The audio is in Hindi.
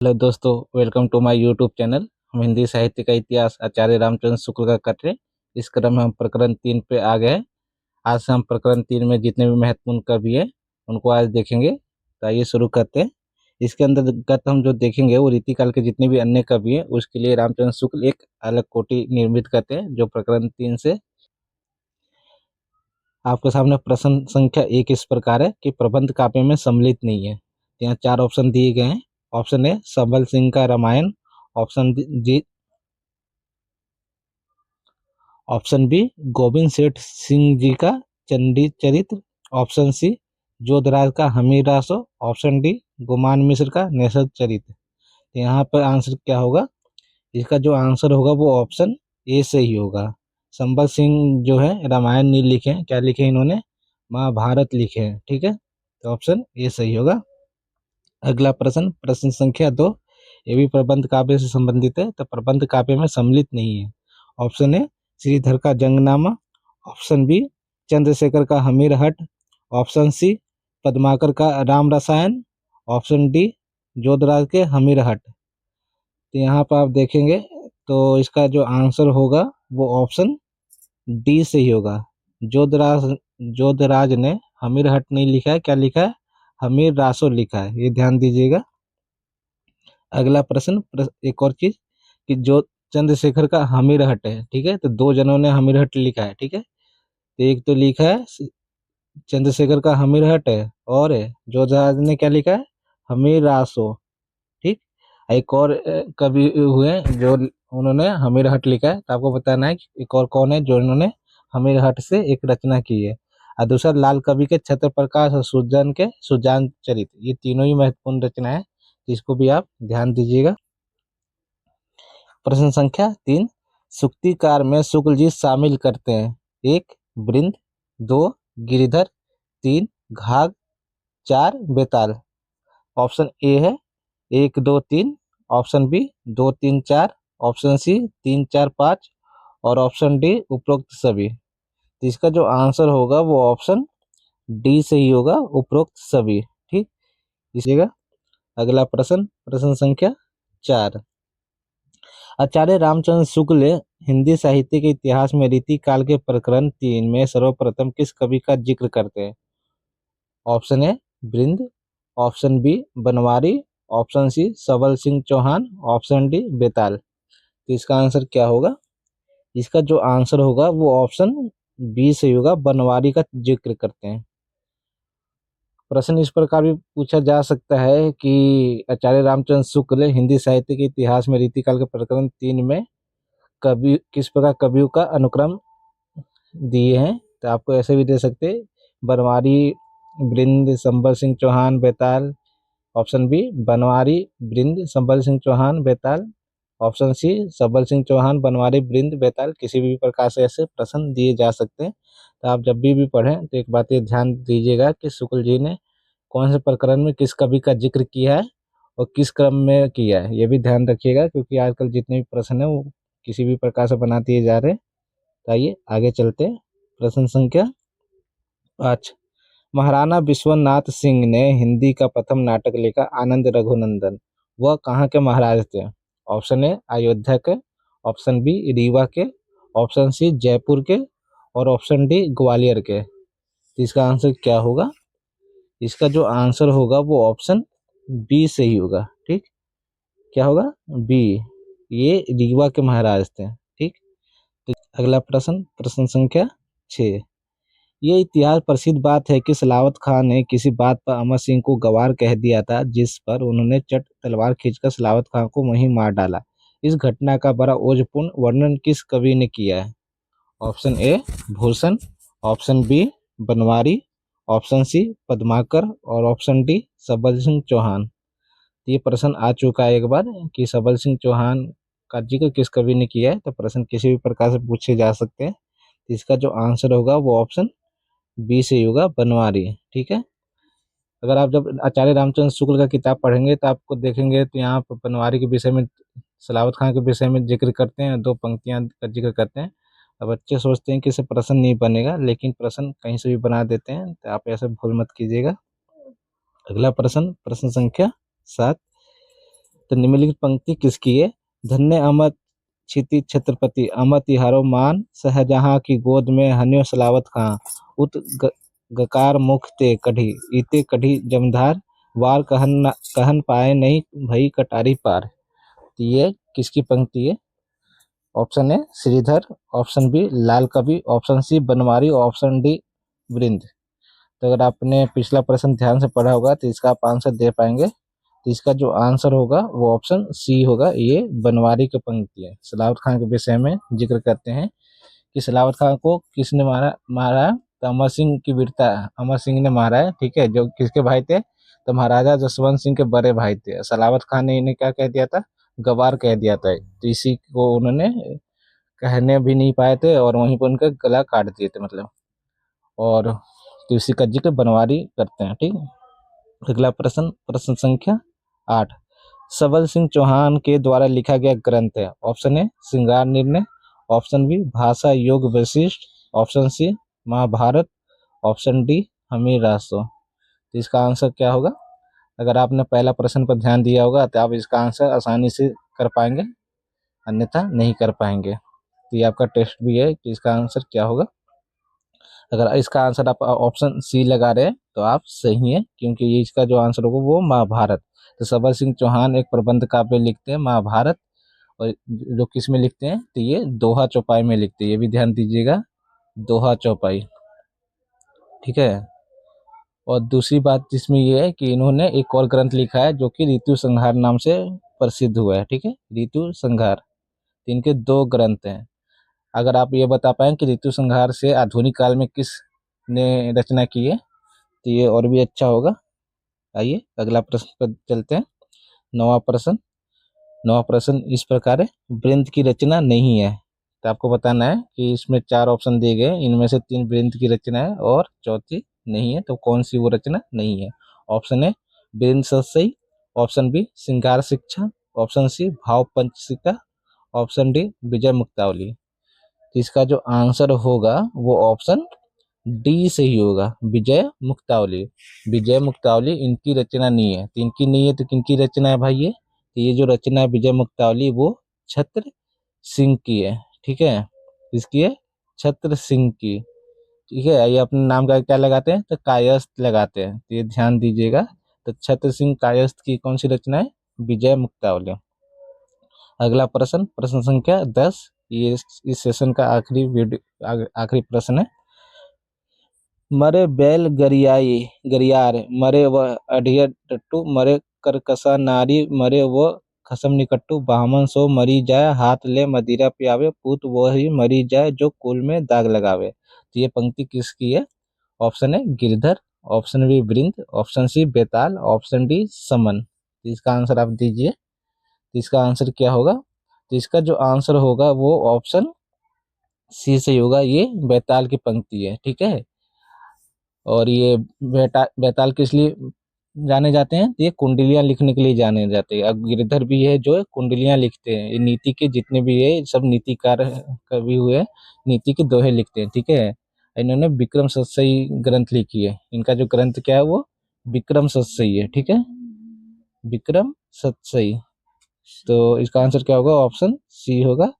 हेलो दोस्तों, welcome to my YouTube channel. हम हिंदी साहित्य का इतिहास आचार्य रामचंद्र शुक्ल का कर रहे। इस क्रम में हम प्रकरण 3 पे आ गए हैं। आज से हम प्रकरण 3 में जितने भी महत्वपूर्ण कवि है उनको आज देखेंगे। तो आइए शुरू करते हैं। इसके अंतर्गत हम जो देखेंगे वो रीतिकाल के जितने भी अन्य कवि हैं उसके लिए रामचंद्र शुक्ल एक अलग कोटि निर्मित करते हैं, जो प्रकरण 3 से। आपके सामने प्रश्न संख्या 1 इस प्रकार है कि प्रबंध काव्य में सम्मिलित नहीं है। यहाँ 4 ऑप्शन दिए गए हैं। ऑप्शन ए संबल सिंह का रामायण, ऑप्शन जी ऑप्शन बी गोविंद सेठ सिंह जी का चंडी चरित्र, ऑप्शन सी जोधराज का हमीर रासो, ऑप्शन डी गुमान मिश्र का नेशद चरित्र। तो यहाँ पर आंसर क्या होगा? इसका जो आंसर होगा वो ऑप्शन ए से ही होगा। संबल सिंह जो है रामायण नहीं लिखे हैं, क्या लिखे हैं इन्होंने? महाभारत लिखे हैं। ठीक है, तो ऑप्शन ए सही होगा। अगला प्रश्न, प्रश्न संख्या 2, ये भी प्रबंध काव्य से संबंधित है। तो प्रबंध काव्य में सम्मिलित नहीं है। ऑप्शन ए श्रीधर का जंगनामा, ऑप्शन बी चंद्रशेखर का हमीर हट, ऑप्शन सी पद्माकर का राम रसायन, ऑप्शन डी जोधराज के हमीर हट। तो यहाँ पर आप देखेंगे तो इसका जो आंसर होगा वो ऑप्शन डी से ही होगा। जोधराज जोधराज ने हमीर हट नहीं लिखा है, क्या लिखा है? हमीर रासो लिखा है, ये ध्यान दीजिएगा। अगला प्रश्न, एक और चीज कि जो चंद्रशेखर का हमीर हट है, ठीक है, तो दो जनों ने हमीर हट लिखा है। ठीक है, तो एक तो लिखा है चंद्रशेखर का हमीर हट है, और जोधराज ने क्या लिखा है? हमीर रासो। ठीक, एक और कवि हुए हैं जो उन्होंने हमीर हट लिखा है। तो आपको बताना है कि एक और कौन है जो इन्होंने हमीर हट से एक रचना की है। और दूसरा लाल कवि के छत्र प्रकाश और सुजन के सुजान चरित्र, ये तीनों ही महत्वपूर्ण रचना है, इसको भी आप ध्यान दीजिएगा। प्रश्न संख्या 3, सुक्तिकार में शुक्ल जी शामिल करते हैं: 1 वृंद, 2 गिरिधर, 3 घाघ, 4 बेताल। ऑप्शन ए है 1 2 3, ऑप्शन बी 2 3 4, ऑप्शन सी 3 4 5, और ऑप्शन डी उपरोक्त सभी। तो इसका जो आंसर होगा वो ऑप्शन डी से ही होगा, उपरोक्त सभी। ठीक, इसीगा। अगला प्रश्न, प्रश्न संख्या 4, आचार्य रामचंद्र शुक्ल हिंदी साहित्य के इतिहास में रीति काल के प्रकरण 3 में सर्वप्रथम किस कवि का जिक्र करते हैं? Option A Vrind, option B Banwari, option C Sabal Singh Chauhan, option D Betal. तो इसका आंसर क्या होगा? इसका जो आंसर होगा वो ऑप्शन बी से होगा, बनवारी का जिक्र करते हैं। प्रश्न इस प्रकार भी पूछा जा सकता है कि आचार्य रामचंद्र शुक्ल हिंदी साहित्य के इतिहास में रीतिकाल के प्रकरण 3 में कवि किस प्रकार कवियों का अनुक्रम दिए हैं। तो आपको ऐसे भी दे सकते हैं: बनवारी, वृंद, संबल सिंह चौहान, बेताल। ऑप्शन बी बनवारी, वृंद, संबल सिंह चौहान, बेताल। ऑप्शन सी सबल सिंह चौहान, बनवारी, वृंद, बेताल। किसी भी प्रकार से ऐसे प्रश्न दिए जा सकते हैं। तो आप जब भी पढ़ें तो एक बात ये ध्यान दीजिएगा कि शुक्ल जी ने कौन से प्रकरण में किस कवि का जिक्र किया है और किस क्रम में किया है, ये भी ध्यान रखिएगा, क्योंकि आजकल जितने भी प्रश्न है वो किसी भी प्रकार से बना दिए जा रहे हैं। तो आइए आगे चलते हैं। प्रश्न संख्या 5, महाराणा विश्वनाथ सिंह ने हिंदी का प्रथम नाटक लिखा आनंद रघुनंदन, वह कहाँ के महाराज थे? ऑप्शन ए अयोध्या के, ऑप्शन बी रीवा के, ऑप्शन सी जयपुर के, और ऑप्शन डी ग्वालियर के। तो इसका आंसर क्या होगा? इसका जो आंसर होगा वो ऑप्शन बी से ही होगा। ठीक, क्या होगा? बी, ये रीवा के महाराज थे। ठीक, तो अगला प्रश्न, प्रश्न संख्या 6, ये इतिहास प्रसिद्ध बात है कि सलावत खान ने किसी बात पर अमर सिंह को गवार कह दिया था, जिस पर उन्होंने चट तलवार खींचकर सलावत खान को वहीं मार डाला। इस घटना का बड़ा ओजपूर्ण वर्णन किस कवि ने किया है? Option A Bhushan, option B Banwari, option C Padmakar, और ऑप्शन डी सबल सिंह चौहान। ये प्रश्न आ चुका है एक बार कि सबल सिंह चौहान का जिक्र किस कवि ने किया है। तो प्रश्न किसी भी प्रकार से पूछे जा सकते हैं। इसका जो आंसर होगा वो ऑप्शन बी से होगा, बनवारी। ठीक है, अगर आप जब आचार्य रामचंद्र शुक्ल का किताब पढ़ेंगे तो आपको देखेंगे तो यहाँ पर बनवारी के विषय में, सलावत खान के विषय में जिक्र करते हैं, 2 पंक्तियां का जिक्र करते हैं। अब बच्चे सोचते हैं कि इससे प्रश्न नहीं बनेगा, लेकिन प्रश्न कहीं से भी बना देते हैं, तो आप ऐसे भूल मत कीजिएगा। अगला प्रश्न, प्रश्न संख्या 7, तो निम्नलिखित पंक्ति किसकी है? धन्य अमर क्षिति छत्रपति, अमर तिहारो मान, शाहजहां की गोद में हन्यो सलावत खां, उत गकार मुख ते कढ़ी, इते कढ़ी जमधार, वार कहन पाए नहीं भई कटारी पार। तो ये किसकी पंक्ति है? Option A Shridhar, option B Lal Kavi, option C Banwari, option D Vrind. तो अगर आपने पिछला प्रश्न ध्यान से पढ़ा होगा तो इसका आप आंसर दे पाएंगे। तो इसका जो आंसर होगा वो ऑप्शन सी होगा, ये बनवारी की पंक्ति है। सलावत खान के विषय में जिक्र करते हैं कि सलावत खान को किसने मारा? तो अमर सिंह की वीरता अमर सिंह ने मारा है, ठीक है। जो किसके भाई थे? तो महाराजा जसवंत सिंह के बड़े भाई थे। सलावत खान ने इन्हें क्या कह दिया था? गवार कह दिया था। तो इसी को उन्होंने कहने भी नहीं पाए थे और वहीं पर उनका गला काट दिए थे, मतलब। और तो इसी का जिक्र बनवारी करते हैं, ठीक है। अगला प्रश्न, प्रश्न संख्या 8, सबल सिंह चौहान के द्वारा लिखा गया ग्रंथ है। ऑप्शन ए श्रृंगार निर्णय, option B Bhasha Yog Vashishtha, option C Mahabharat, option D Hammir Raso. तो इसका आंसर क्या होगा? अगर आपने पहला प्रश्न पर ध्यान दिया होगा तो आप इसका आंसर आसानी से कर पाएंगे, अन्यथा नहीं कर पाएंगे। तो ये आपका टेस्ट भी है कि इसका आंसर क्या होगा। अगर इसका आंसर आप ऑप्शन सी लगा रहे हैं तो आप सही हैं, क्योंकि ये इसका जो आंसर होगा वो महाभारत। तो सबल सिंह चौहान एक प्रबंध काव्य लिखते हैं महाभारत, और जो किस में लिखते हैं? तो ये दोहा चौपाई में लिखते हैं। ये भी ध्यान दीजिएगा, दोहा चौपाई, ठीक है। और दूसरी बात जिसमें ये है कि इन्होंने एक और ग्रंथ लिखा है जो कि ऋतु संहार नाम से प्रसिद्ध हुआ है, ठीक है, ऋतु संहार। इनके 2 ग्रंथ हैं। अगर आप ये बता पाएं कि ऋतु संहार से आधुनिक काल में किस ने रचना की है तो ये और भी अच्छा होगा। आइए अगला प्रश्न पर चलते हैं। 9वां प्रश्न इस प्रकार है, वृंद की रचना नहीं है। तो आपको बताना है कि इसमें 4 ऑप्शन दिए गए, इनमें से 3 वृंद की रचना है और चौथी नहीं है। तो कौन सी वो रचना नहीं है? ऑप्शन ए वृंद सतसई, ऑप्शन बी श्रृंगार शिक्षा, ऑप्शन सी भाव पंचशिका, ऑप्शन डी विजय मुक्तावली। तो इसका जो आंसर होगा वो ऑप्शन डी सही होगा, विजय मुक्तावली। विजय मुक्तावली इनकी रचना नहीं है। तो इनकी नहीं है तो किनकी रचना है भाई? ये तो ये जो रचना है विजय मुक्तावली वो छत्र सिंह की है, ठीक है। इसकी है छत्र सिंह की, ठीक है। ये अपने नाम का क्या लगाते हैं? तो कायस्थ लगाते हैं। तो ये ध्यान दीजिएगा। तो छत्र सिंह कायस्थ की कौन सी रचना है? विजय मुक्तावली। अगला प्रश्न, प्रश्न संख्या 10, ये इस सेशन का आखिरी प्रश्न है। मरे बैल गरियार, मरे वह अढ़िया टट्टू, मरे करकसा नारी, मरे वो खसम निकट्टू, बामन सो मरी जाए, हाथ ले मदिरा पियावे, पूत वो ही मरी जाए जो कुल में दाग लगावे। तो ये पंक्ति किसकी है? ऑप्शन है गिरधर, ऑप्शन बी वृंद, ऑप्शन सी बेताल, ऑप्शन डी समन। तो इसका आंसर आप दीजिए। तो इसका आंसर क्या होगा? तो इसका जो आंसर होगा वो ऑप्शन सी से होगा, ये बेताल की पंक्ति है, ठीक है। और ये बेताल किस लिए जाने जाते हैं? ये कुंडलियां लिखने के लिए जाने जाते हैं। अब गिरधर भी है जो कुंडलियां लिखते हैं। ये नीति के जितने भी है सब नीतिकार कवि हुए, नीति के दोहे लिखते हैं, ठीक है। इन्होंने विक्रम सतसई ग्रंथ लिखी है। इनका जो ग्रंथ क्या है वो विक्रम सतसई है, ठीक है, विक्रम सतसई। तो इसका आंसर क्या होगा? ऑप्शन सी होगा,